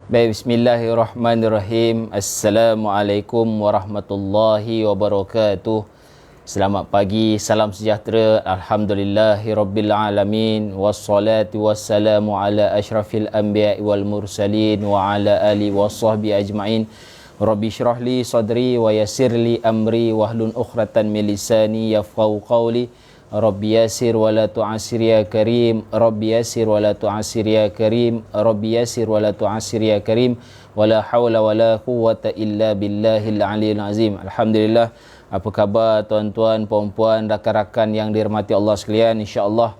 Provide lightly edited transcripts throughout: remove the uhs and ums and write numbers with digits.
Baik, bismillahirrahmanirrahim. Assalamualaikum warahmatullahi wabarakatuh. Selamat pagi, salam sejahtera. Alhamdulillahirabbil alamin. Wassalatu wassalamu ala asyrafil anbiya'i wal mursalin wa ala alihi washabbihi ajmain. Rabbi shrah li sadri wa yassir li amri wahlul 'uqdatam min lisani yafqahu qawli. Rabbi yassir wa la tu'assir ya karim. Rabbi yassir wa la tu'assir ya karim. Rabbi yassir wa la tu'assir ya karim. Wala hawla wala quwwata illa billahil aliyyil azim. Alhamdulillah. Apa khabar tuan-tuan, puan-puan, rakan-rakan yang dirahmati Allah sekalian? InsyaAllah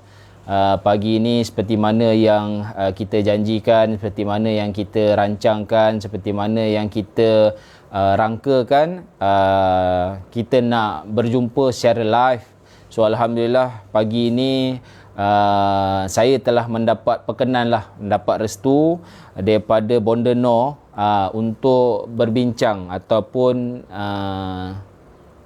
pagi ini seperti mana yang kita janjikan, seperti mana yang kita rancangkan, seperti mana yang kita rangkakan, kita nak berjumpa secara live. So Alhamdulillah pagi ini saya telah mendapat mendapat restu daripada Bonda Noor untuk berbincang ataupun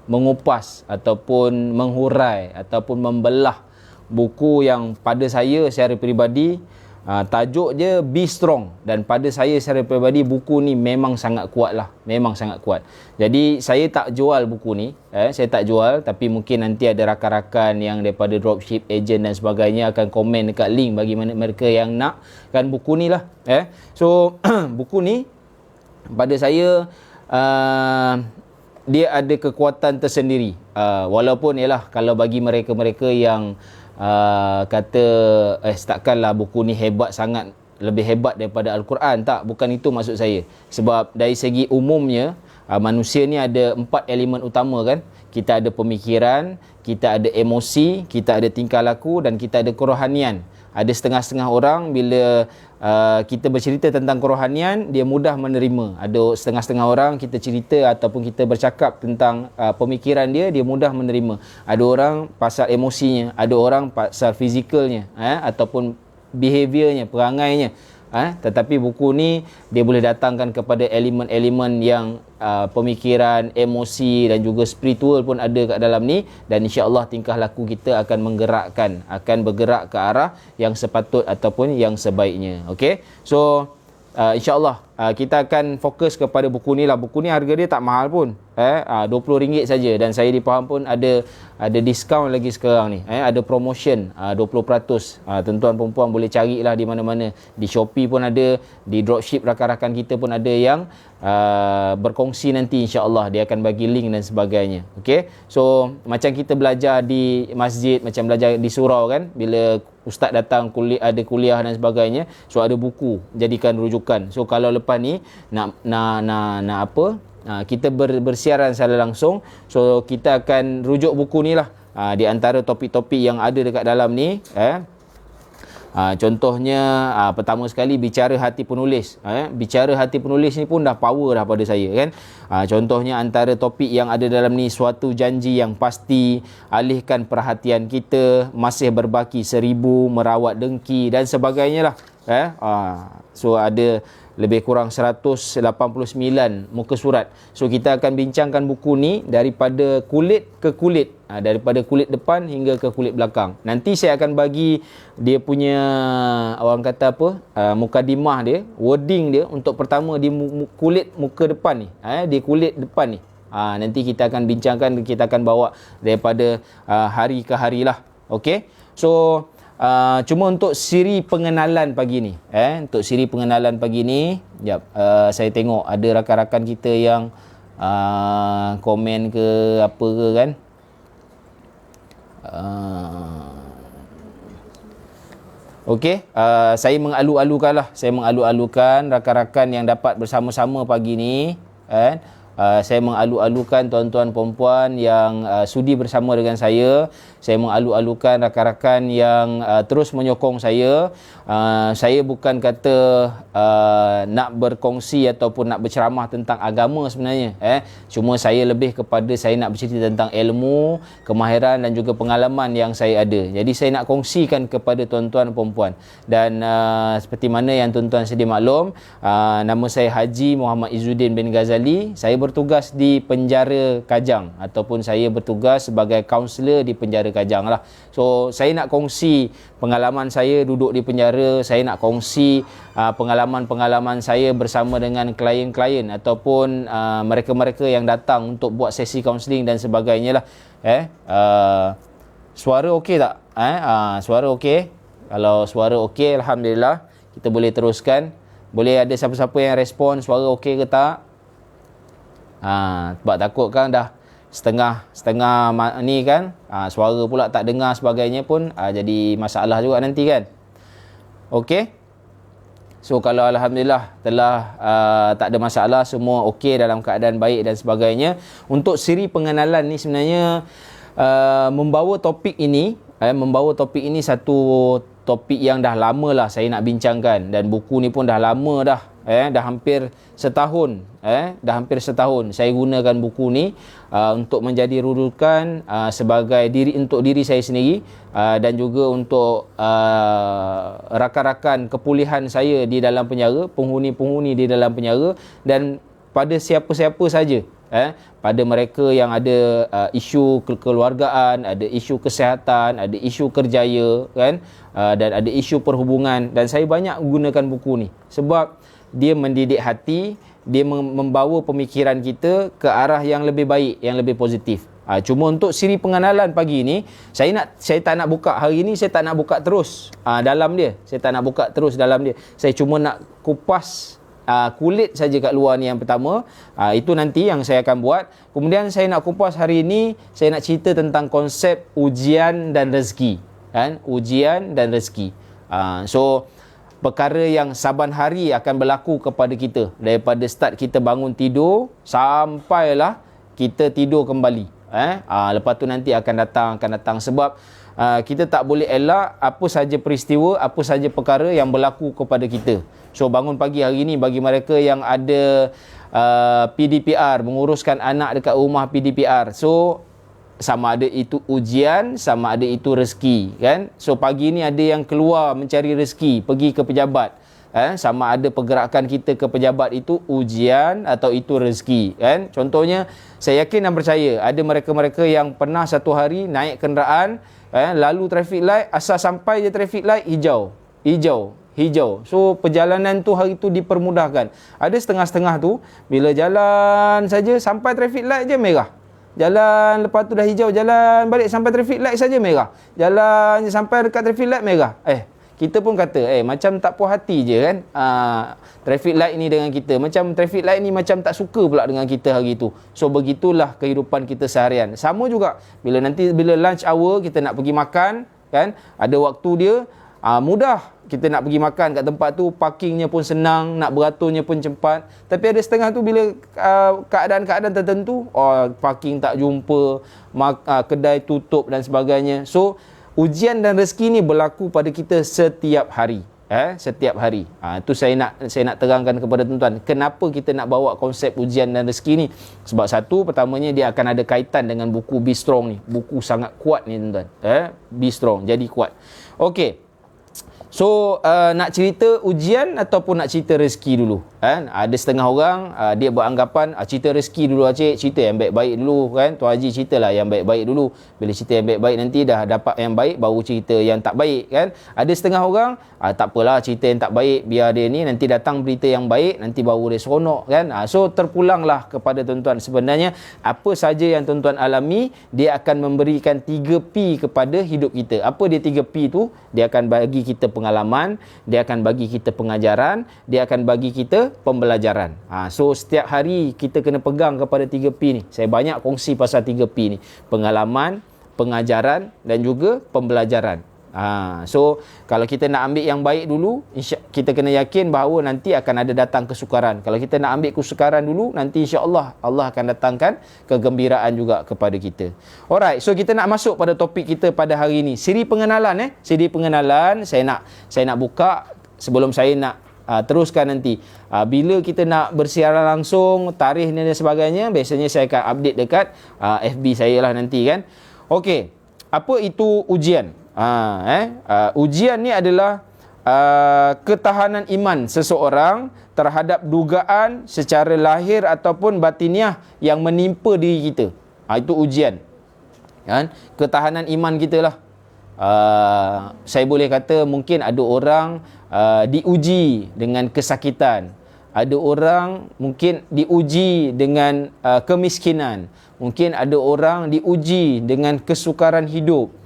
mengupas ataupun menghurai ataupun membelah buku yang pada saya secara peribadi tajuk dia Be Strong, dan pada saya secara peribadi buku ni memang sangat kuat lah, memang sangat kuat. Jadi saya tak jual buku ni, saya tak jual, tapi mungkin nanti ada rakan-rakan yang daripada dropship, agent dan sebagainya akan komen dekat link bagi mereka yang nak kan buku ni lah. So buku ni pada saya dia ada kekuatan tersendiri, walaupun ialah kalau bagi mereka-mereka yang kata takkanlah buku ni hebat sangat, lebih hebat daripada Al-Quran. Tak, bukan itu maksud saya. Sebab dari segi umumnya manusia ni ada 4 elemen utama kan. Kita ada pemikiran, kita ada emosi, kita ada tingkah laku dan kita ada kerohanian. Ada setengah-setengah orang bila kita bercerita tentang kerohanian, dia mudah menerima. Ada setengah-setengah orang kita cerita ataupun kita bercakap tentang pemikiran dia mudah menerima. Ada orang pasal emosinya, ada orang pasal fizikalnya, ataupun behaviornya, perangainya. Tetapi buku ni dia boleh datangkan kepada elemen-elemen yang pemikiran, emosi dan juga spiritual pun ada kat dalam ni, dan insya-Allah tingkah laku kita akan bergerak ke arah yang sepatut ataupun yang sebaiknya. Okey. So insya-Allah kita akan fokus kepada buku ni lah. Buku ni harga dia tak mahal pun. RM20 saja, dan saya dipaham pun ada diskaun lagi sekarang ni. Ada promotion 20%. Tuan-tuan perempuan boleh carilah di mana-mana. Di Shopee pun ada, di dropship rakan-rakan kita pun ada yang berkongsi nanti, insya-Allah dia akan bagi link dan sebagainya. Okey. So macam kita belajar di masjid, macam belajar di surau kan, bila ustaz datang ada kuliah dan sebagainya, so ada buku jadikan rujukan. So kalau lepas ni nak kita bersiaran secara langsung, so kita akan rujuk buku ni lah. Di antara topik-topik yang ada dekat dalam ni, contohnya pertama sekali bicara hati penulis. Bicara hati penulis ni pun dah power dah pada saya kan. Contohnya antara topik yang ada dalam ni, suatu janji yang pasti, alihkan perhatian kita, masih berbaki 1000, merawat dengki dan sebagainya lah. So ada lebih kurang 189 muka surat. So kita akan bincangkan buku ni daripada kulit ke kulit, daripada kulit depan hingga ke kulit belakang. Nanti saya akan bagi dia punya orang kata mukadimah dia, wording dia untuk pertama di kulit muka depan ni, di kulit depan ni. Nanti kita akan bincangkan, kita akan bawa daripada hari ke hari lah. Okey. So cuma untuk siri pengenalan pagi ni, untuk siri pengenalan pagi ni, saya tengok ada rakan-rakan kita yang komen ke apa ke kan. Okey, saya mengalu-alukan rakan-rakan yang dapat bersama-sama pagi ni, saya mengalu-alukan tuan-tuan perempuan yang sudi bersama dengan saya. Saya mengalu-alukan rakan-rakan yang terus menyokong saya. Saya bukan kata nak berkongsi ataupun nak berceramah tentang agama sebenarnya. Cuma saya lebih kepada saya nak bercerita tentang ilmu, kemahiran dan juga pengalaman yang saya ada. Jadi saya nak kongsikan kepada tuan-tuan perempuan. Dan seperti mana yang tuan-tuan sedia maklum, nama saya Haji Muhammad Izzuddin bin Ghazali. Saya bertugas di penjara Kajang, ataupun saya bertugas sebagai kaunselor di penjara Kajang lah. So saya nak kongsi pengalaman saya duduk di penjara, saya nak kongsi pengalaman-pengalaman saya bersama dengan klien-klien ataupun mereka-mereka yang datang untuk buat sesi kaunseling dan sebagainya lah. Suara okey tak? Suara okey? Kalau suara okey, alhamdulillah, kita boleh teruskan. Boleh ada siapa-siapa yang respon suara okey ke tak? Sebab takut kan dah setengah ni kan, suara pula tak dengar sebagainya pun jadi masalah juga nanti kan. Okey. So kalau alhamdulillah telah tak ada masalah, semua okey, dalam keadaan baik dan sebagainya. Untuk siri pengenalan ni sebenarnya membawa topik ini satu topik yang dah lama lah saya nak bincangkan, dan buku ni pun dah lama dah, dah hampir setahun saya gunakan buku ni untuk menjadi rujukan sebagai untuk diri saya sendiri, dan juga untuk rakan-rakan kepulihan saya di dalam penjara, penghuni-penghuni di dalam penjara, dan pada siapa-siapa saja, pada mereka yang ada isu kekeluargaan, ada isu kesihatan, ada isu kerjaya kan, dan ada isu perhubungan. Dan saya banyak gunakan buku ni sebab dia mendidik hati, dia membawa pemikiran kita ke arah yang lebih baik, yang lebih positif. Cuma untuk siri pengenalan pagi ni, saya tak nak buka hari ni, saya tak nak buka terus dalam dia. Saya tak nak buka terus dalam dia. Saya cuma nak kupas kulit saja kat luar ni yang pertama. Itu nanti yang saya akan buat. Kemudian saya nak kupas hari ini, saya nak cerita tentang konsep ujian dan rezeki, kan? Ujian dan rezeki. So perkara yang saban hari akan berlaku kepada kita, daripada start kita bangun tidur sampailah kita tidur kembali. Lepas tu nanti akan datang sebab kita tak boleh elak apa saja peristiwa, apa saja perkara yang berlaku kepada kita. So bangun pagi hari ni, bagi mereka yang ada PDPR, menguruskan anak dekat rumah PDPR, so sama ada itu ujian, sama ada itu rezeki, kan? So pagi ni ada yang keluar mencari rezeki, pergi ke pejabat, sama ada pergerakan kita ke pejabat itu ujian atau itu rezeki, kan? Contohnya, saya yakin dan percaya ada mereka-mereka yang pernah satu hari naik kenderaan, lalu traffic light, asal sampai je traffic light hijau. So perjalanan tu hari tu dipermudahkan. Ada setengah-setengah tu bila jalan saja sampai traffic light je merah, jalan, lepas tu dah hijau, jalan balik sampai traffic light saja merah, jalan sampai dekat traffic light merah. Kita pun kata macam tak puas hati je kan, traffic light ni dengan kita, macam traffic light ni macam tak suka pula dengan kita hari tu. So begitulah kehidupan kita seharian. Sama juga bila lunch hour kita nak pergi makan, kan, ada waktu dia, mudah kita nak pergi makan kat tempat tu, parkingnya pun senang, nak beraturnya pun cepat. Tapi ada setengah tu bila keadaan-keadaan tertentu, parking tak jumpa, kedai tutup dan sebagainya. So ujian dan rezeki ni berlaku pada kita setiap hari. Setiap hari. Itu saya nak terangkan kepada tuan-tuan. Kenapa kita nak bawa konsep ujian dan rezeki ni? Sebab satu, pertamanya dia akan ada kaitan dengan buku Be Strong ni. Buku sangat kuat ni tuan-tuan. Be Strong, jadi kuat. Okey. So nak cerita ujian ataupun nak cerita rezeki dulu, kan? Ada setengah orang dia beranggapan cerita rezeki dulu cik, cerita yang baik-baik dulu, kan? Tuan Haji ceritalah yang baik-baik dulu. Bila cerita yang baik-baik nanti dah dapat yang baik, baru cerita yang tak baik, kan? Ada setengah orang tak apalah cerita yang tak baik, biar dia ni nanti datang berita yang baik, nanti baru dia seronok, kan? So terpulanglah kepada tuan-tuan, sebenarnya apa saja yang tuan-tuan alami, dia akan memberikan 3P kepada hidup kita. Apa dia 3P tu? Dia akan bagi kita pengalaman, dia akan bagi kita pengajaran, dia akan bagi kita pembelajaran. So setiap hari kita kena pegang kepada 3P ni. Saya banyak kongsi pasal 3P ni. Pengalaman, pengajaran dan juga pembelajaran. So kalau kita nak ambil yang baik dulu, kita kena yakin bahawa nanti akan ada datang kesukaran. Kalau kita nak ambil kesukaran dulu, nanti insya-Allah Allah akan datangkan kegembiraan juga kepada kita. Alright, so kita nak masuk pada topik kita pada hari ini. Siri pengenalan Siri pengenalan saya nak buka sebelum saya nak teruskan nanti. Bila kita nak bersiaran langsung, tarikh dan sebagainya, biasanya saya akan update dekat FB saya lah nanti, kan. Okey, apa itu ujian? Ujian ni adalah ketahanan iman seseorang terhadap dugaan secara lahir ataupun batiniah yang menimpa diri kita. Itu ujian. Kan? Ketahanan iman kita lah. Saya boleh kata mungkin ada orang diuji dengan kesakitan. Ada orang mungkin diuji dengan kemiskinan. Mungkin ada orang diuji dengan kesukaran hidup.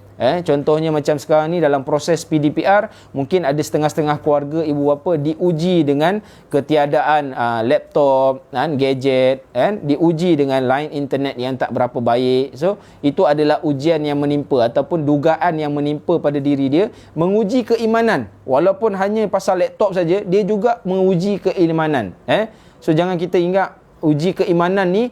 Contohnya macam sekarang ni dalam proses PDPR, mungkin ada setengah-setengah keluarga ibu bapa diuji dengan ketiadaan laptop, gadget, diuji dengan line internet yang tak berapa baik. So, itu adalah ujian yang menimpa ataupun dugaan yang menimpa pada diri dia, menguji keimanan. Walaupun hanya pasal laptop saja, dia juga menguji keimanan. So, jangan kita ingat uji keimanan ni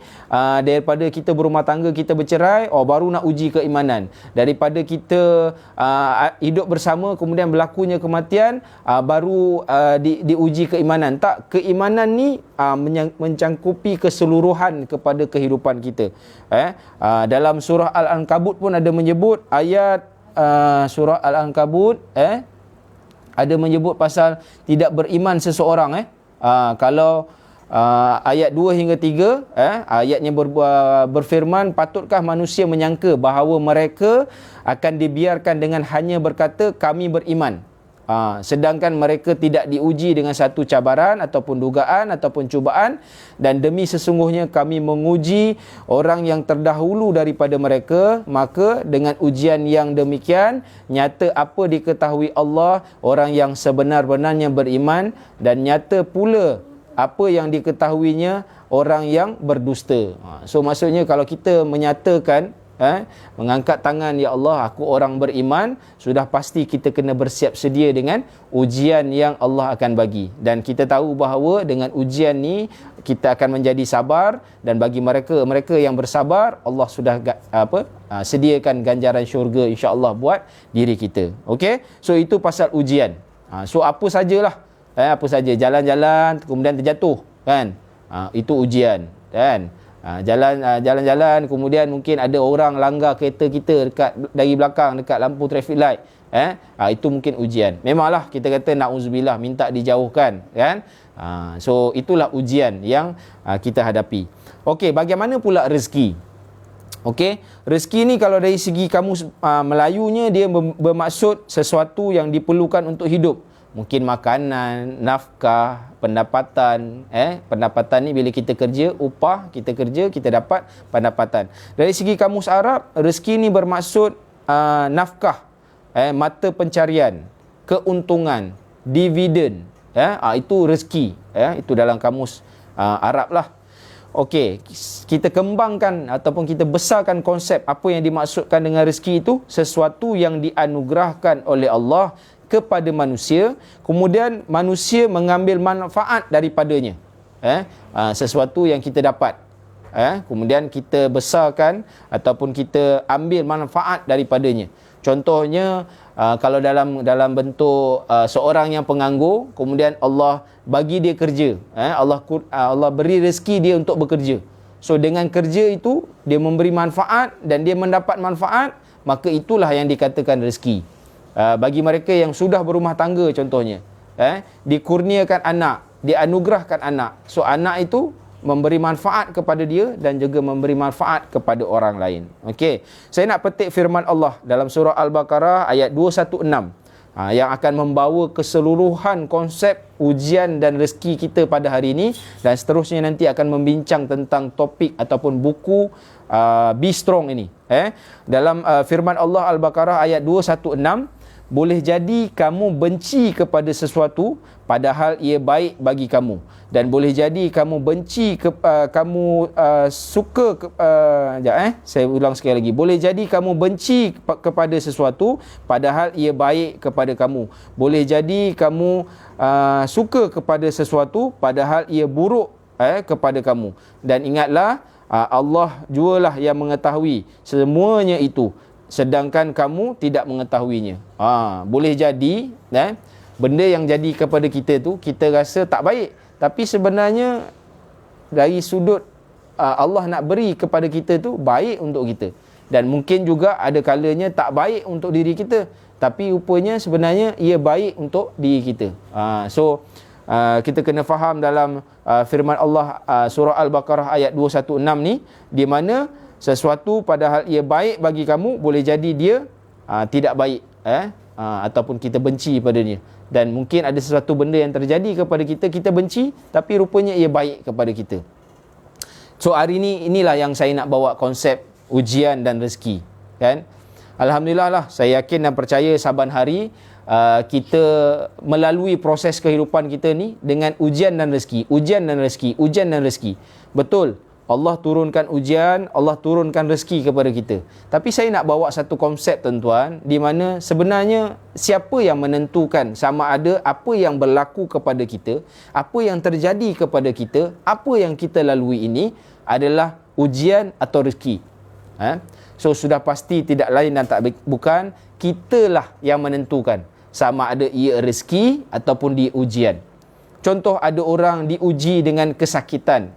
daripada kita berumah tangga, kita bercerai, baru nak uji keimanan. Daripada kita hidup bersama kemudian berlakunya kematian, baru diuji keimanan. Tak, keimanan ni mencangkupi keseluruhan kepada kehidupan kita. Dalam surah Al-Ankabut pun ada menyebut ayat surah Al-Ankabut ada menyebut pasal tidak beriman seseorang. Kalau ayat 2 hingga 3, ayatnya berfirman, patutkah manusia menyangka bahawa mereka akan dibiarkan dengan hanya berkata kami beriman, sedangkan mereka tidak diuji dengan satu cabaran ataupun dugaan ataupun cubaan, dan demi sesungguhnya kami menguji orang yang terdahulu daripada mereka, maka dengan ujian yang demikian nyata apa diketahui Allah orang yang sebenar-benarnya beriman, dan nyata pula apa yang diketahuinya orang yang berdusta. So maksudnya kalau kita menyatakan, mengangkat tangan, ya Allah aku orang beriman, sudah pasti kita kena bersiap sedia dengan ujian yang Allah akan bagi. Dan kita tahu bahawa dengan ujian ni kita akan menjadi sabar, dan bagi mereka yang bersabar, Allah sudah sediakan ganjaran syurga insya-Allah buat diri kita. Okey? So itu pasal ujian. So apa sajalah, apa saja, jalan-jalan kemudian terjatuh, kan, itu ujian, kan. Jalan-jalan kemudian mungkin ada orang langgar kereta kita dari belakang dekat lampu traffic light, itu mungkin ujian. Memanglah kita kata na'udzubillah, minta dijauhkan, kan. So itulah ujian yang kita hadapi. Okey, bagaimana pula rezeki? Okey, rezeki ni kalau dari segi kamus Melayunya, dia bermaksud sesuatu yang diperlukan untuk hidup. Mungkin makanan, nafkah, pendapatan. Pendapatan ni bila kita kerja, upah, kita kerja, kita dapat pendapatan. Dari segi kamus Arab, rezeki ni bermaksud nafkah, mata pencarian, keuntungan, dividen. Itu rezeki. Itu dalam kamus Arab lah. Okey, kita kembangkan ataupun kita besarkan konsep apa yang dimaksudkan dengan rezeki itu, sesuatu yang dianugerahkan oleh Allah kepada manusia, kemudian manusia mengambil manfaat daripadanya. Sesuatu yang kita dapat, kemudian kita besarkan ataupun kita ambil manfaat daripadanya. Contohnya, kalau dalam bentuk seorang yang penganggur, kemudian Allah bagi dia kerja, Allah beri rezeki dia untuk bekerja. So dengan kerja itu dia memberi manfaat dan dia mendapat manfaat, maka itulah yang dikatakan rezeki. Bagi mereka yang sudah berumah tangga contohnya, dikurniakan anak, dianugerahkan anak. So anak itu memberi manfaat kepada dia dan juga memberi manfaat kepada orang lain. Okey, saya nak petik firman Allah dalam surah Al-Baqarah ayat 216, yang akan membawa keseluruhan konsep ujian dan rezeki kita pada hari ini, dan seterusnya nanti akan membincang tentang topik ataupun buku Be Strong ini. Dalam firman Allah Al-Baqarah ayat 216, boleh jadi kamu benci kepada sesuatu padahal ia baik bagi kamu, dan boleh jadi kamu benci suka saya ulang sekali lagi. Boleh jadi kamu benci kepada sesuatu padahal ia baik kepada kamu. Boleh jadi kamu suka kepada sesuatu padahal ia buruk kepada kamu. Dan ingatlah, Allah jualah yang mengetahui semuanya itu, sedangkan kamu tidak mengetahuinya. Boleh jadi benda yang jadi kepada kita tu kita rasa tak baik, tapi sebenarnya dari sudut Allah nak beri kepada kita tu baik untuk kita. Dan mungkin juga ada kalanya tak baik untuk diri kita, tapi rupanya sebenarnya ia baik untuk diri kita. So kita kena faham dalam firman Allah surah Al-Baqarah ayat 216 ni, di mana sesuatu padahal ia baik bagi kamu, boleh jadi dia tidak baik, ataupun kita benci padanya. Dan mungkin ada sesuatu benda yang terjadi kepada kita, kita benci, tapi rupanya ia baik kepada kita. So hari ni, inilah yang saya nak bawa konsep ujian dan rezeki, kan? Alhamdulillah lah, saya yakin dan percaya saban hari kita melalui proses kehidupan kita ni dengan ujian dan rezeki, ujian dan rezeki, ujian dan rezeki. Betul, Allah turunkan ujian, Allah turunkan rezeki kepada kita. Tapi saya nak bawa satu konsep, tuan-tuan, di mana sebenarnya siapa yang menentukan sama ada apa yang berlaku kepada kita, apa yang terjadi kepada kita, apa yang kita lalui ini adalah ujian atau rezeki. So sudah pasti tidak lain dan tak bukan, kitalah yang menentukan sama ada ia rezeki ataupun dia ujian. Contoh, ada orang diuji dengan kesakitan,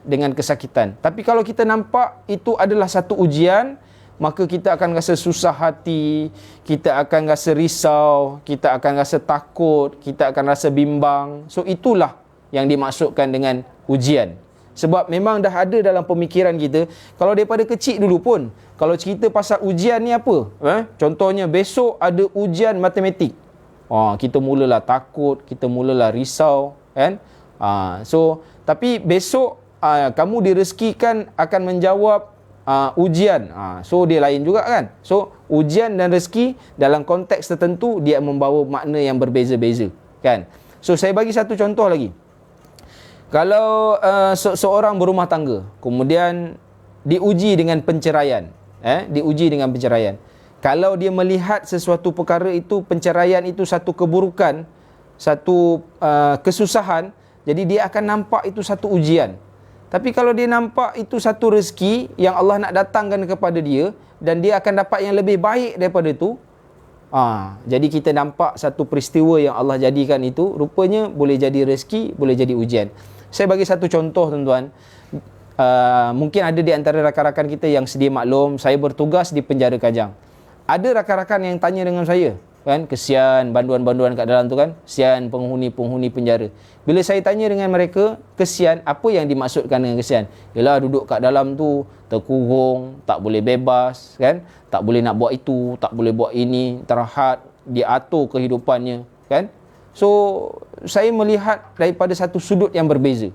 dengan kesakitan. Tapi kalau kita nampak itu adalah satu ujian, maka kita akan rasa susah hati, kita akan rasa risau, kita akan rasa takut, kita akan rasa bimbang. So itulah yang dimaksudkan dengan ujian. Sebab memang dah ada dalam pemikiran kita, kalau daripada kecil dulu pun, kalau cerita pasal ujian ni apa? Contohnya besok ada ujian matematik. Kita mulalah takut, kita mulalah risau, kan? Tapi besok kamu direzekikan akan menjawab ujian. So dia lain juga, kan? So ujian dan rezeki dalam konteks tertentu dia membawa makna yang berbeza-beza, kan? So saya bagi satu contoh lagi. Kalau seorang berumah tangga kemudian diuji dengan penceraian, diuji dengan penceraian. Kalau dia melihat sesuatu perkara itu, penceraian itu satu keburukan, satu kesusahan, jadi dia akan nampak itu satu ujian. Tapi kalau dia nampak itu satu rezeki yang Allah nak datangkan kepada dia, dan dia akan dapat yang lebih baik daripada itu, jadi kita nampak satu peristiwa yang Allah jadikan itu, rupanya boleh jadi rezeki, boleh jadi ujian. Saya bagi satu contoh, tuan-tuan. Mungkin ada di antara rakan-rakan kita yang sedia maklum, saya bertugas di penjara Kajang. Ada rakan-rakan yang tanya dengan saya, kan, kesian banduan-banduan kat dalam tu, kan, kesian penghuni-penghuni penjara. Bila saya tanya dengan mereka, kesian, apa yang dimaksudkan dengan kesian? Yalah, duduk kat dalam tu terkurung, tak boleh bebas, kan, tak boleh nak buat itu, tak boleh buat ini, terhad, diatur kehidupannya, kan. So saya melihat daripada satu sudut yang berbeza.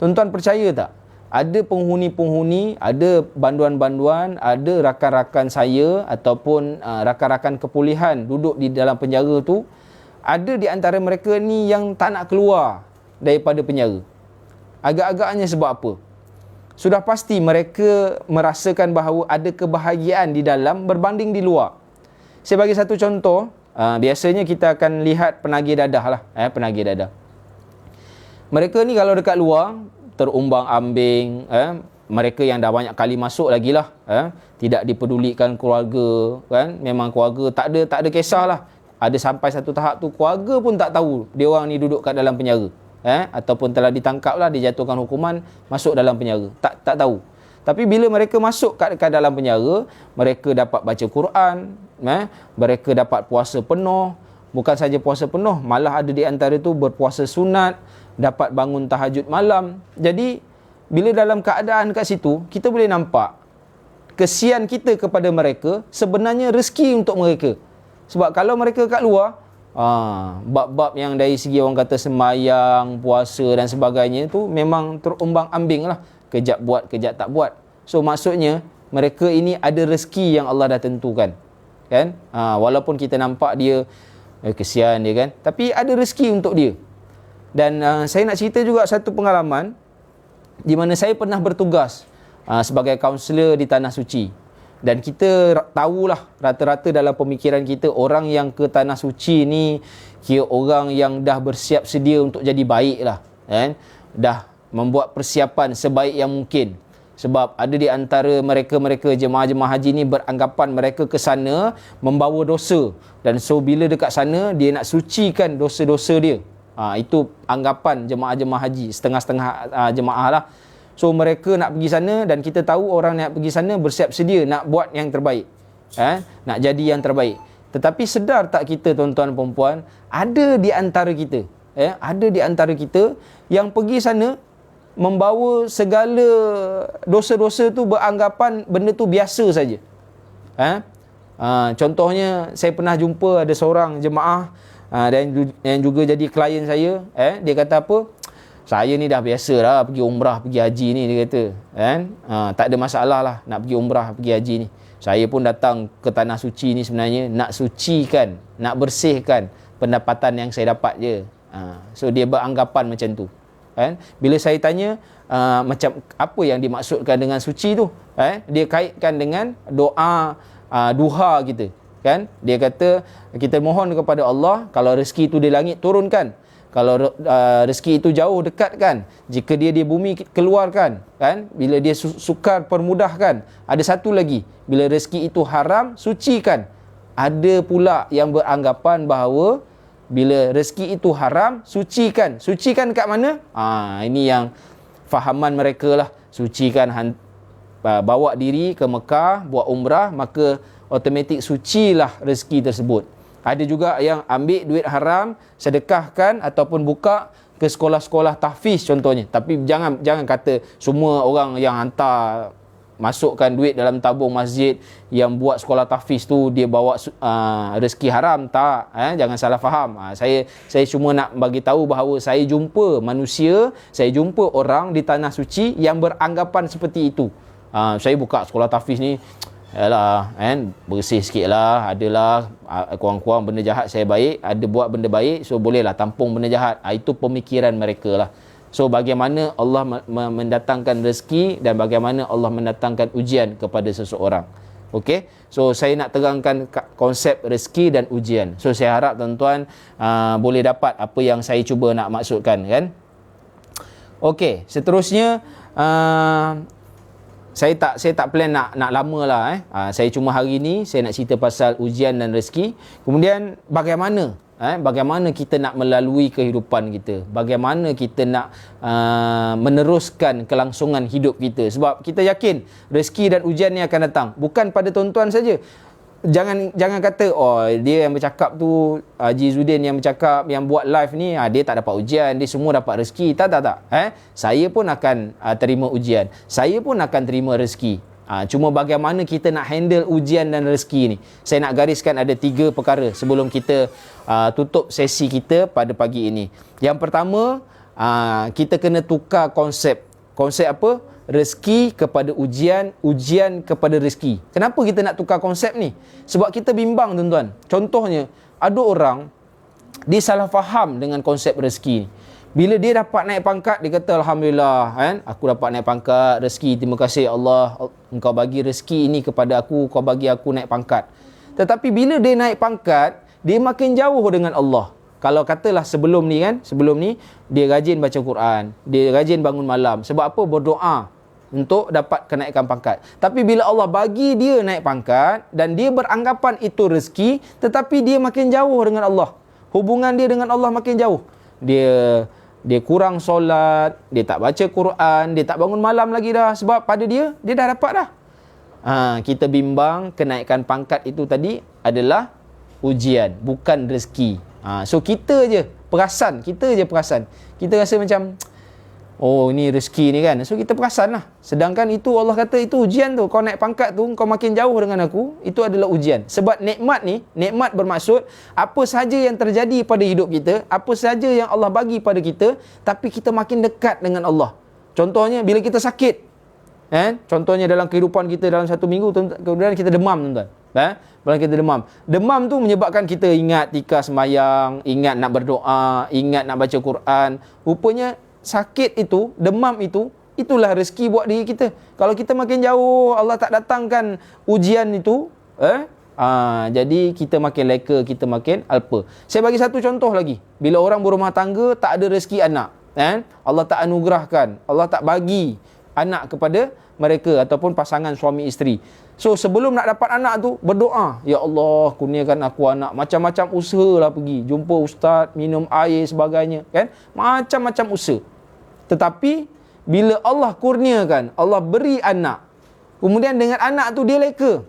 Tuan-tuan percaya tak? Ada penghuni-penghuni, ada banduan-banduan, ada rakan-rakan saya ataupun rakan-rakan kepulihan duduk di dalam penjara tu, ada di antara mereka ni yang tak nak keluar daripada penjara. Agak-agaknya sebab apa? Sudah pasti mereka merasakan bahawa ada kebahagiaan di dalam berbanding di luar. Saya bagi satu contoh. Biasanya kita akan lihat penagih dadah lah, penagih dadah. Mereka ni kalau dekat luar terumbang ambing, mereka yang dah banyak kali masuk lagi lah, tidak dipedulikan keluarga, kan? Memang keluarga tak ada kisah lah. Ada sampai satu tahap tu keluarga pun tak tahu dia orang ni duduk kat dalam penjara, ataupun telah ditangkap lah, dijatuhkan hukuman, masuk dalam penjara, tak tahu. Tapi bila mereka masuk kat dalam penjara, mereka dapat baca Quran, mereka dapat puasa penuh. Bukan saja puasa penuh, malah ada di antara tu berpuasa sunat, dapat bangun tahajud malam. Jadi bila dalam keadaan kat situ, kita boleh nampak kesian kita kepada mereka sebenarnya rezeki untuk mereka. Sebab kalau mereka kat luar, bab-bab yang dari segi orang kata sembahyang, puasa dan sebagainya tu memang terumbang ambing lah. Kejap buat, kejap tak buat. So maksudnya mereka ini ada rezeki yang Allah dah tentukan, kan? Walaupun kita nampak dia kesian dia, kan, tapi ada rezeki untuk dia. Dan saya nak cerita juga satu pengalaman di mana saya pernah bertugas sebagai kaunselor di Tanah Suci. Dan kita tahulah rata-rata dalam pemikiran kita, orang yang ke Tanah Suci ni kira orang yang dah bersiap sedia untuk jadi baik lah, kan? Dah membuat persiapan sebaik yang mungkin. Sebab ada di antara mereka jemaah-jemaah haji ni beranggapan mereka ke sana membawa dosa. Dan so bila dekat sana dia nak sucikan dosa-dosa dia. Itu anggapan jemaah-jemaah haji, setengah-setengah jemaah lah. So mereka nak pergi sana, dan kita tahu orang nak pergi sana bersiap sedia nak buat yang terbaik, nak jadi yang terbaik. Tetapi sedar tak kita, tuan-tuan dan puan-puan, ada di antara kita, ada di antara kita yang pergi sana membawa segala dosa-dosa tu, beranggapan benda tu biasa saja. Contohnya, saya pernah jumpa ada seorang jemaah dan juga jadi klien saya. Dia kata apa? Saya ni dah biasa lah pergi umrah, pergi haji ni, dia kata. Tak ada masalah lah nak pergi umrah, pergi haji ni. Saya pun datang ke tanah suci ni sebenarnya nak sucikan, nak bersihkan pendapatan yang saya dapat je. So dia beranggapan macam tu. Bila saya tanya macam apa yang dimaksudkan dengan suci tu, dia kaitkan dengan doa duha kita, kan? Dia kata kita mohon kepada Allah, kalau rezeki itu di langit turunkan, kalau rezeki itu jauh dekatkan, jika dia di bumi keluarkan, kan? Bila dia sukar permudahkan. Ada satu lagi, bila rezeki itu haram sucikan. Ada pula yang beranggapan bahawa bila rezeki itu haram sucikan. Sucikan kat mana? Ini yang fahaman mereka lah. Sucikan bawa diri ke Mekah buat umrah, maka automatik sucilah rezeki tersebut. Ada juga yang ambil duit haram, sedekahkan ataupun buka ke sekolah-sekolah tahfiz contohnya. Tapi jangan kata semua orang yang hantar masukkan duit dalam tabung masjid yang buat sekolah tahfiz tu dia bawa rezeki haram. Tak, jangan salah faham. Saya cuma nak bagi tahu bahawa saya jumpa manusia, saya jumpa orang di tanah suci yang beranggapan seperti itu. Saya buka sekolah tahfiz ni, yalah, bersih sikit lah, adalah kurang-kurang benda jahat saya baik, ada buat benda baik, so bolehlah tampung benda jahat. Itu pemikiran mereka lah. So bagaimana Allah mendatangkan rezeki dan bagaimana Allah mendatangkan ujian kepada seseorang. Okey, so saya nak terangkan konsep rezeki dan ujian. So saya harap tuan-tuan boleh dapat apa yang saya cuba nak maksudkan, kan? Okey, seterusnya saya tak plan nak lama lah. Saya cuma hari ni saya nak cerita pasal ujian dan rezeki. Kemudian bagaimana kita nak melalui kehidupan kita, bagaimana kita nak meneruskan kelangsungan hidup kita. Sebab kita yakin rezeki dan ujian ni akan datang, bukan pada tuan-tuan saja. Jangan kata dia yang bercakap tu, Haji Zudin yang bercakap, yang buat live ni, dia tak dapat ujian, dia semua dapat rezeki. Tak. Saya pun akan terima ujian, saya pun akan terima rezeki. Cuma bagaimana kita nak handle ujian dan rezeki ni. Saya nak gariskan ada 3 perkara sebelum kita tutup sesi kita pada pagi ini. Yang pertama, kita kena tukar konsep. Konsep apa? Rezeki kepada ujian, ujian kepada rezeki. Kenapa kita nak tukar konsep ni? Sebab kita bimbang, tuan-tuan. Contohnya, ada orang dia salah faham dengan konsep rezeki ni. Bila dia dapat naik pangkat, dia kata Alhamdulillah, aku dapat naik pangkat, rezeki, terima kasih Allah, engkau bagi rezeki ini kepada aku, kau bagi aku naik pangkat. Tetapi bila dia naik pangkat, dia makin jauh dengan Allah. Kalau katalah sebelum ni dia rajin baca Quran, dia rajin bangun malam. Sebab apa? Berdoa untuk dapat kenaikan pangkat. Tapi bila Allah bagi dia naik pangkat dan dia beranggapan itu rezeki, tetapi dia makin jauh dengan Allah. Hubungan dia dengan Allah makin jauh. Dia kurang solat, dia tak baca Quran, dia tak bangun malam lagi dah. Sebab pada dia dah dapat dah. Kita bimbang kenaikan pangkat itu tadi adalah ujian, bukan rezeki. So kita je perasan. Kita rasa macam, ni rezeki ni kan. So kita perasan lah. Sedangkan itu Allah kata itu ujian tu. Kau naik pangkat tu, kau makin jauh dengan aku, itu adalah ujian. Sebab nikmat bermaksud apa sahaja yang terjadi pada hidup kita, apa sahaja yang Allah bagi pada kita, tapi kita makin dekat dengan Allah. Contohnya bila kita sakit, contohnya dalam kehidupan kita dalam 1 minggu, kemudian kita demam, tuan-tuan. Bila kita demam tu menyebabkan kita ingat tika sembahyang, ingat nak berdoa, ingat nak baca Quran. Rupanya sakit itu, demam itu, itulah rezeki buat diri kita. Kalau kita makin jauh, Allah tak datangkan ujian itu, jadi kita makin leka, kita makin alpa. Saya bagi satu contoh lagi. Bila orang berumah tangga tak ada rezeki anak, Allah tak anugerahkan, Allah tak bagi anak kepada mereka ataupun pasangan suami isteri. So sebelum nak dapat anak tu, berdoa, ya Allah kurniakan aku anak. Macam-macam usaha lah pergi, jumpa ustaz, minum air sebagainya, kan? Macam-macam usaha. Tetapi bila Allah kurniakan, Allah beri anak, kemudian dengan anak tu dia leka,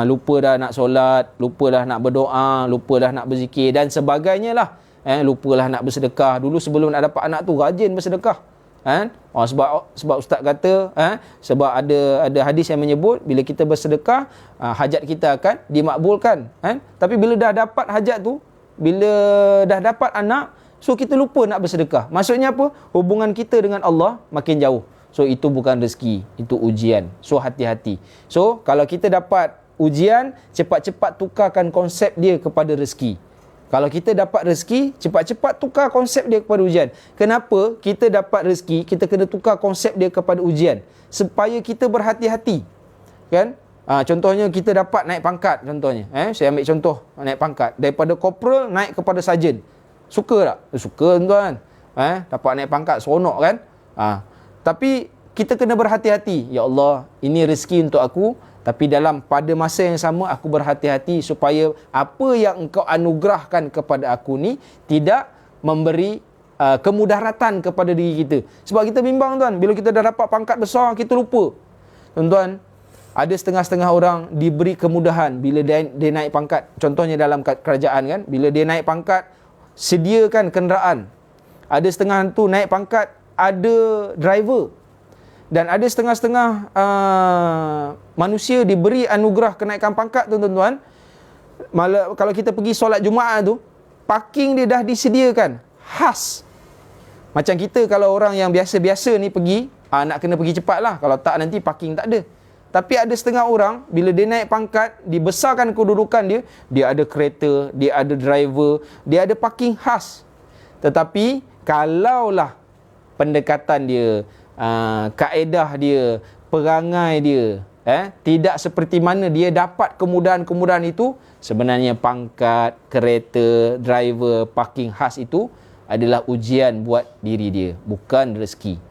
lupa dah nak solat, lupa dah nak berdoa, lupa dah nak berzikir dan sebagainya lah. lupalah nak bersedekah. Dulu sebelum nak dapat anak tu rajin bersedekah. Sebab ustaz kata, sebab ada hadis yang menyebut bila kita bersedekah, hajat kita akan dimakbulkan. Tapi bila dah dapat hajat tu, bila dah dapat anak, so kita lupa nak bersedekah. Maksudnya apa? Hubungan kita dengan Allah makin jauh. So itu bukan rezeki, itu ujian. So hati-hati. So kalau kita dapat ujian, cepat-cepat tukarkan konsep dia kepada rezeki. Kalau kita dapat rezeki, cepat-cepat tukar konsep dia kepada ujian. Kenapa kita dapat rezeki, kita kena tukar konsep dia kepada ujian? Supaya kita berhati-hati. Kan? Contohnya kita dapat naik pangkat, contohnya. Saya ambil contoh naik pangkat. Daripada corporal naik kepada sarjan. Suka tak? Suka, tuan. Dapat naik pangkat, seronok kan? Tapi kita kena berhati-hati. Ya Allah, ini rezeki untuk aku. Tapi pada masa yang sama, aku berhati-hati supaya apa yang engkau anugerahkan kepada aku ni tidak memberi kemudaratan kepada diri kita. Sebab kita bimbang, tuan. Bila kita dah dapat pangkat besar, kita lupa. Tuan-tuan, ada setengah-setengah orang diberi kemudahan bila dia naik pangkat. Contohnya dalam kerajaan kan, bila dia naik pangkat, sediakan kenderaan. Ada setengah tu naik pangkat, ada driver. Dan ada setengah-setengah manusia diberi anugerah kenaikan pangkat, tuan-tuan. Malah kalau kita pergi solat Jumaat tu, parking dia dah disediakan khas. Macam kita kalau orang yang biasa-biasa ni pergi, nak kena pergi cepat lah. Kalau tak nanti parking tak ada. Tapi ada setengah orang, bila dia naik pangkat, dibesarkan kedudukan dia, dia ada kereta, dia ada driver, dia ada parking khas. Tetapi kalaulah pendekatan dia, kaedah dia, perangai dia, tidak seperti mana dia dapat kemudahan-kemudahan itu, sebenarnya pangkat, kereta, driver, parking khas itu adalah ujian buat diri dia, bukan rezeki.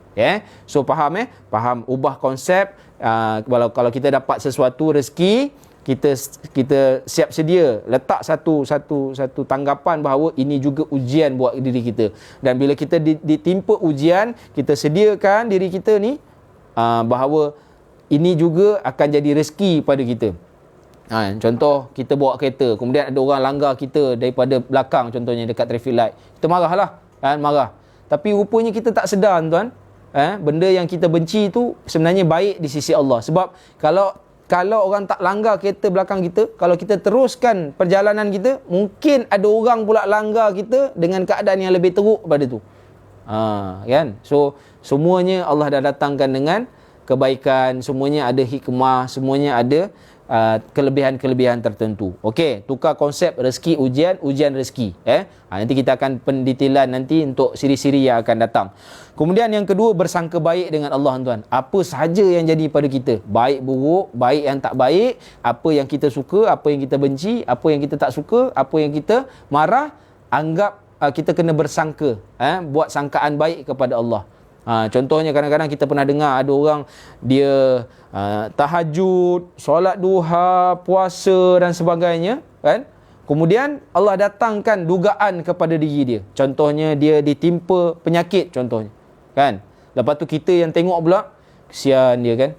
So faham faham, ubah konsep. Kalau kita dapat sesuatu rezeki, kita siap sedia letak satu tanggapan bahawa ini juga ujian buat diri kita. Dan bila kita ditimpa ujian, kita sediakan diri kita ni bahawa ini juga akan jadi rezeki pada kita. Contoh, kita bawa kereta, kemudian ada orang langgar kita daripada belakang, contohnya dekat traffic light. Kita marahlah, marah. Tapi rupanya kita tak sedar, tuan. Benda yang kita benci itu sebenarnya baik di sisi Allah. Sebab kalau orang tak langgar kereta belakang kita, kalau kita teruskan perjalanan kita, mungkin ada orang pula langgar kita dengan keadaan yang lebih teruk pada tu. Kan? So semuanya Allah dah datangkan dengan kebaikan, semuanya ada hikmah, semuanya ada kelebihan-kelebihan tertentu. Okey, tukar konsep rezeki ujian, ujian rezeki. Nanti kita akan pendetailan nanti untuk siri-siri yang akan datang. Kemudian yang kedua, bersangka baik dengan Allah, tuan. Apa sahaja yang jadi pada kita, baik buruk, baik yang tak baik, apa yang kita suka, apa yang kita benci, apa yang kita tak suka, apa yang kita marah, anggap kita kena bersangka, buat sangkaan baik kepada Allah. Contohnya kadang-kadang kita pernah dengar ada orang dia tahajud, solat duha, puasa dan sebagainya, kan? Kemudian Allah datangkan dugaan kepada diri dia. Contohnya dia ditimpa penyakit, contohnya, kan? Lepas tu kita yang tengok pula, kesian dia, kan?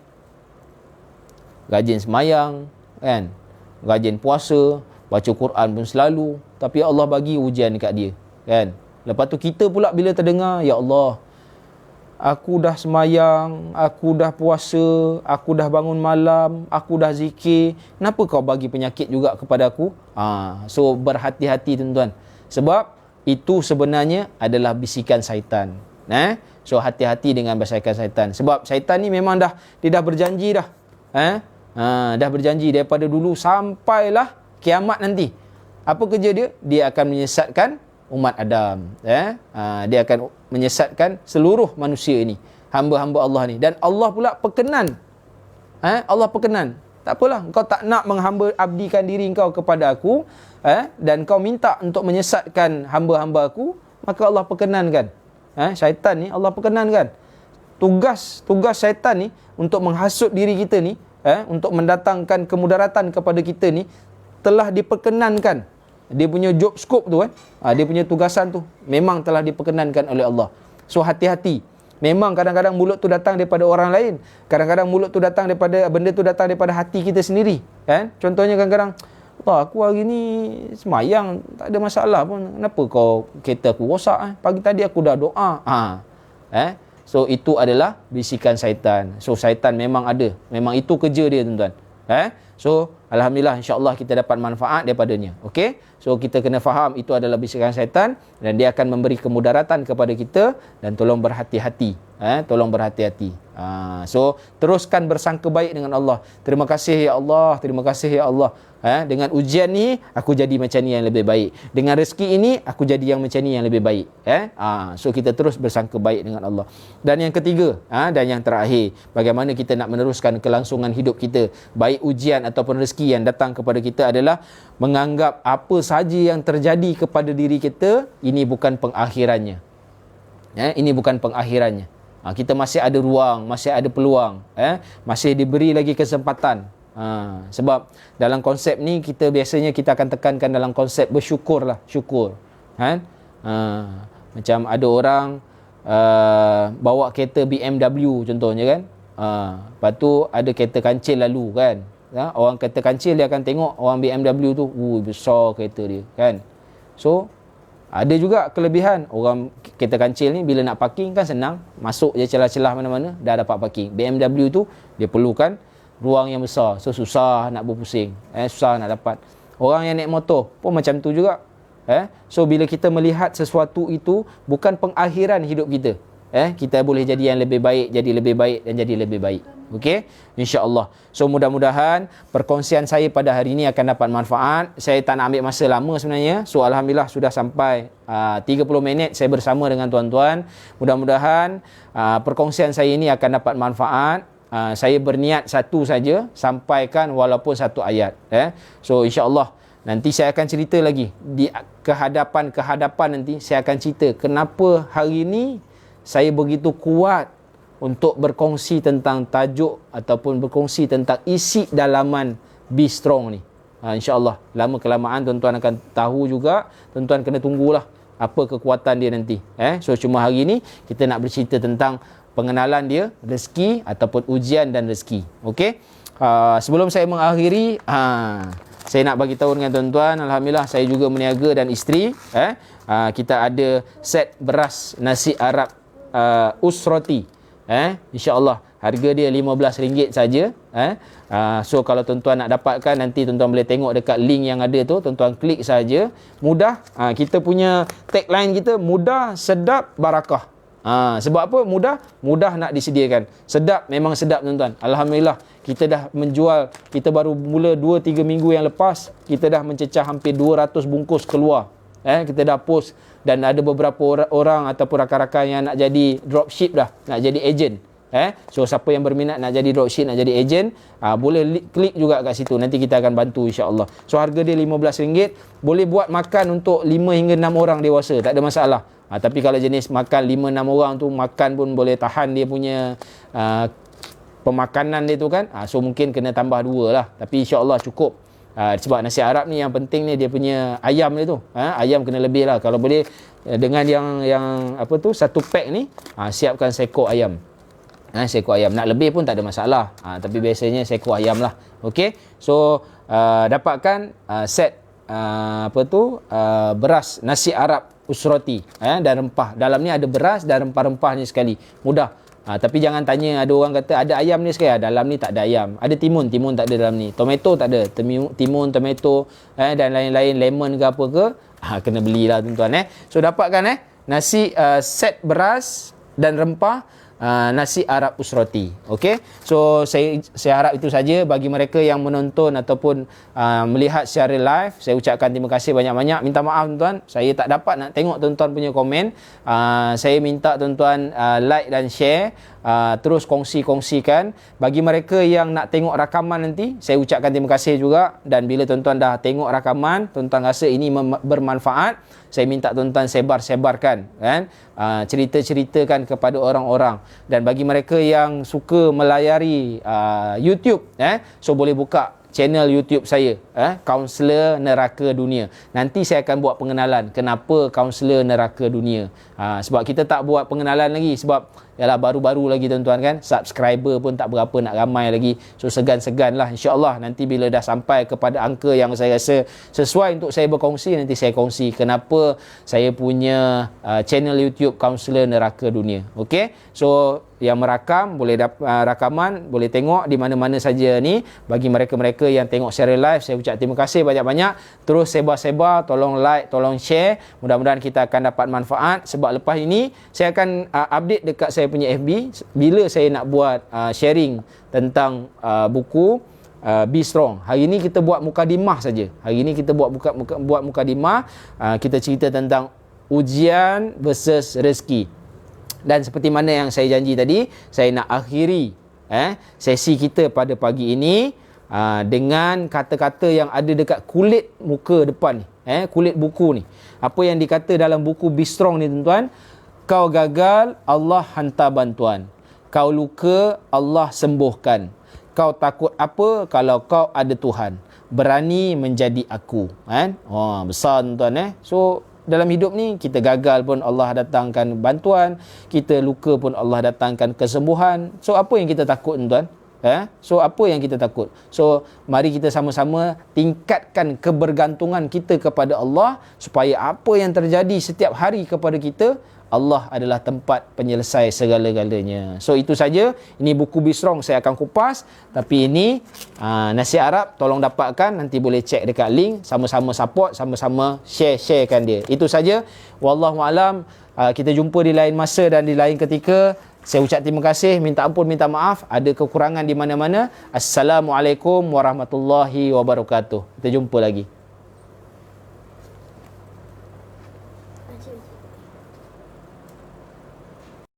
Rajin semayang, kan? Rajin puasa, baca Quran pun selalu, tapi Allah bagi ujian dekat dia, kan? Lepas tu kita pula bila terdengar, ya Allah, aku dah semayang, aku dah puasa, aku dah bangun malam, aku dah zikir, kenapa kau bagi penyakit juga kepada aku? So berhati-hati, tuan-tuan. Sebab itu sebenarnya adalah bisikan syaitan. So hati-hati dengan bisikan syaitan. Sebab syaitan ni memang dia dah berjanji dah. Dah berjanji daripada dulu sampailah kiamat nanti. Apa kerja dia? Dia akan menyesatkan umat Adam. Dia akan menyesatkan seluruh manusia ini, hamba-hamba Allah ni. Dan Allah pula perkenan. Allah perkenan. Tak apalah, kau tak nak menghamba abdikan diri kau kepada aku, dan kau minta untuk menyesatkan hamba-hamba aku, maka Allah perkenankan. Syaitan ni Allah perkenankan. Tugas syaitan ni untuk menghasut diri kita ni, untuk mendatangkan kemudaratan kepada kita ni, telah diperkenankan. Dia punya job scope tu, dia punya tugasan tu memang telah diperkenankan oleh Allah. So hati-hati. Memang kadang-kadang mulut tu datang daripada orang lain, kadang-kadang mulut tu datang daripada benda tu datang daripada hati kita sendiri, kan? Contohnya kadang-kadang Allah, aku hari ni semayang, tak ada masalah pun. Kenapa kau kereta aku rosak? Pagi tadi aku dah doa. So itu adalah bisikan syaitan. So syaitan memang ada. Memang itu kerja dia, tuan-tuan. So alhamdulillah, insya-Allah kita dapat manfaat daripadanya. Okey? So kita kena faham itu adalah bisikan syaitan dan dia akan memberi kemudaratan kepada kita, dan tolong berhati-hati. Tolong berhati-hati. So teruskan bersangka baik dengan Allah. Terima kasih ya Allah, terima kasih ya Allah. Dengan ujian ni aku jadi macam ni yang lebih baik. Dengan rezeki ini aku jadi yang macam ni yang lebih baik. So kita terus bersangka baik dengan Allah. Dan yang ketiga, dan yang terakhir, bagaimana kita nak meneruskan kelangsungan hidup kita, baik ujian ataupun rezeki yang datang kepada kita, adalah menganggap apa sahaja yang terjadi kepada diri kita ini bukan pengakhirannya. Ini bukan pengakhirannya. Kita masih ada ruang, masih ada peluang, masih diberi lagi kesempatan. Sebab dalam konsep ni kita biasanya kita akan tekankan dalam konsep bersyukur lah, syukur. Macam ada orang bawa kereta BMW contohnya kan. Lepas tu ada kereta kancil lalu kan. Orang kereta kancil dia akan tengok orang BMW tu, besar kereta dia kan. So ada juga kelebihan orang kereta kancil ni, bila nak parking kan senang, masuk je celah-celah mana-mana dah dapat parking. BMW tu dia perlukan ruang yang besar, so susah nak berpusing, susah nak dapat. Orang yang naik motor pun macam tu juga. So bila kita melihat sesuatu itu bukan pengakhiran hidup kita, kita boleh jadi yang lebih baik, jadi lebih baik dan jadi lebih baik. Okey, insya-Allah. So mudah-mudahan perkongsian saya pada hari ini akan dapat manfaat. Saya tak nak ambil masa lama sebenarnya. So alhamdulillah sudah sampai 30 minit saya bersama dengan tuan-tuan. Mudah-mudahan perkongsian saya ini akan dapat manfaat. Saya berniat satu saja, sampaikan walaupun satu ayat. So insya-Allah nanti saya akan cerita lagi di kehadapan nanti saya akan cerita kenapa hari ini saya begitu kuat untuk berkongsi tentang tajuk ataupun berkongsi tentang isi dalaman Be Strong ni. InsyaAllah lama kelamaan tuan-tuan akan tahu juga. Tuan-tuan kena tunggulah apa kekuatan dia nanti. So cuma hari ni kita nak bercerita tentang pengenalan dia, rezeki ataupun ujian dan rezeki. Okey. Sebelum saya mengakhiri, saya nak bagi tahu dengan tuan-tuan, alhamdulillah saya juga meniaga dan isteri. Kita ada set beras nasi Arab usrati. InsyaAllah harga dia RM15 saja. So kalau tuan-tuan nak dapatkan, nanti tuan-tuan boleh tengok dekat link yang ada tu, tuan-tuan klik saja. Mudah. Kita punya tagline kita, mudah, sedap, barakah. Sebab apa? Mudah nak disediakan. Sedap, memang sedap tuan-tuan. Alhamdulillah kita dah menjual, kita baru mula 2-3 minggu yang lepas, kita dah mencecah hampir 200 bungkus keluar. Kita dah post, dan ada beberapa orang ataupun rakan-rakan yang nak jadi dropship dah, nak jadi agent. So siapa yang berminat nak jadi dropship, nak jadi agent, boleh klik juga kat situ, nanti kita akan bantu insya-Allah. So harga dia RM15, boleh buat makan untuk 5 hingga 6 orang dewasa, tak ada masalah. Tapi kalau jenis makan 5-6 orang tu, makan pun boleh tahan dia punya pemakanan dia tu kan. So mungkin kena tambah 2 lah, tapi insya-Allah cukup. Sebab nasi Arab ni yang penting ni dia punya ayam dia tu. Ayam kena lebih lah. Kalau boleh dengan yang apa tu, satu pack ni, siapkan seekor ayam. Seekor ayam. Nak lebih pun tak ada masalah. Tapi biasanya seekor ayam lah. Okey. So dapatkan set beras nasi Arab usrati dan rempah. Dalam ni ada beras dan rempah-rempahnya sekali. Mudah. Tapi jangan tanya, ada orang kata ada ayam ni sekali. Dalam ni tak ada ayam. Ada timun tak ada dalam ni. Tomato tak ada. Timun, tomato dan lain-lain, lemon ke apa ke, kena belilah tuan-tuan. So dapatkan nasi set beras dan rempah nasi Arab usrati. Okey. So saya harap itu saja bagi mereka yang menonton ataupun melihat secara live. Saya ucapkan terima kasih banyak-banyak. Minta maaf tuan-tuan, saya tak dapat nak tengok tuan-tuan punya komen. Saya minta tuan-tuan like dan share. Terus kongsikan. Bagi mereka yang nak tengok rakaman nanti, saya ucapkan terima kasih juga. Dan bila tuan-tuan dah tengok rakaman, tuan-tuan rasa ini bermanfaat, saya minta tuan-tuan sebarkan kan, ceritakan kepada orang-orang. Dan bagi mereka yang suka melayari YouTube, so boleh buka channel YouTube saya, Kaunselor Neraka Dunia. Nanti saya akan buat pengenalan kenapa Kaunselor Neraka Dunia. Sebab kita tak buat pengenalan lagi, sebab yalah baru-baru lagi tuan-tuan kan, subscriber pun tak berapa nak ramai lagi. So segan-segan lah, insyaAllah nanti bila dah sampai kepada angka yang saya rasa sesuai untuk saya berkongsi, nanti saya kongsi kenapa saya punya channel YouTube Kaunselor Neraka Dunia. Okey, so yang merakam boleh rakaman boleh tengok di mana-mana saja ni. Bagi mereka-mereka yang tengok secara live, saya ucap terima kasih banyak-banyak. Terus sebar-sebar, tolong like, tolong share. Mudah-mudahan kita akan dapat manfaat. Sebab lepas ini saya akan update dekat saya punya FB bila saya nak buat sharing tentang buku Be Strong. Hari ini kita buat mukadimah saja. Hari ini kita buat mukadimah. Kita cerita tentang ujian versus rezeki. Dan seperti mana yang saya janji tadi, saya nak akhiri sesi kita pada pagi ini dengan kata-kata yang ada dekat kulit muka depan ni, kulit buku ni. Apa yang dikata dalam buku Be Strong ni tuan-tuan? Kau gagal, Allah hantar bantuan. Kau luka, Allah sembuhkan. Kau takut apa kalau kau ada Tuhan? Berani menjadi aku. Besar tuan-tuan. So dalam hidup ni, kita gagal pun Allah datangkan bantuan, kita luka pun Allah datangkan kesembuhan. So apa yang kita takut tuan-tuan? So apa yang kita takut? So mari kita sama-sama tingkatkan kebergantungan kita kepada Allah, supaya apa yang terjadi setiap hari kepada kita, Allah adalah tempat penyelesai segala-galanya. So itu saja. Ini buku Be Strong saya akan kupas. Tapi ini nasihat Arab, tolong dapatkan. Nanti boleh cek dekat link. Sama-sama support, sama-sama sharekan dia. Itu saja. Wallahualam. Kita jumpa di lain masa dan di lain ketika. Saya ucap terima kasih, minta ampun, minta maaf. Ada kekurangan di mana-mana. Assalamualaikum warahmatullahi wabarakatuh. Kita jumpa lagi.